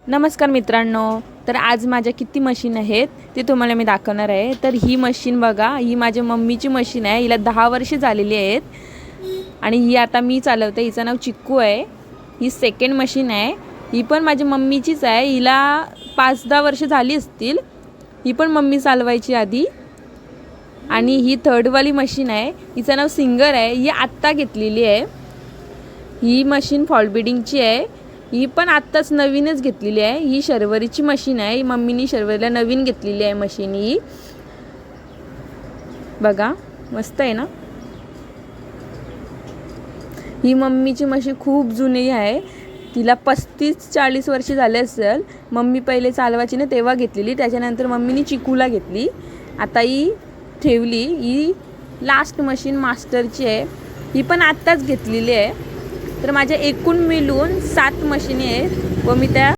नमस्कार मित्रांनो, तर आज माझ्या किती मशीन आहेत ते तुम्हाला मी दाखवणार आहे। तर ही मशीन बघा, ही माझ्या मम्मीची मशीन आहे। हिला 10 वर्ष झालेली आहेत आणि ही आता मी चालवते। हिचं नाव चिक्कू आहे। ही सेकंड मशीन आहे। ही पण माझ्या मम्मीचीच आहे। हिला 5-10 वर्ष झाली असतील। ही पण मम्मी चालवायची आधी। आणि ही थर्डवाली मशीन आहे, हिचं नाव सिंगर आहे। ही आत्ता घेतलेली आहे। ही मशीन फॉल बिडिंगची आहे। ही पण आत्ताच नवीनच घेतलेली आहे। ही शर्वरीची मशीन आहे। ही मम्मीनी शर्वरीला नवीन घेतलेली आहे मशीन। ही बघा, मस्त आहे ना। ही मम्मीची मशीन खूप जुनी आहे। तिला 35-40 वर्ष झाले असेल। मम्मी पहिले चालवायची ना तेव्हा घेतलेली, त्याच्यानंतर मम्मीनी चिकूला घेतली। आता ही ठेवली। ही लास्ट मशीन मास्टरची आहे। ही पण आत्ताच घेतलेली आहे। तर माझ्या एकूण मिळून 7 मशीनी आहेत व मी त्या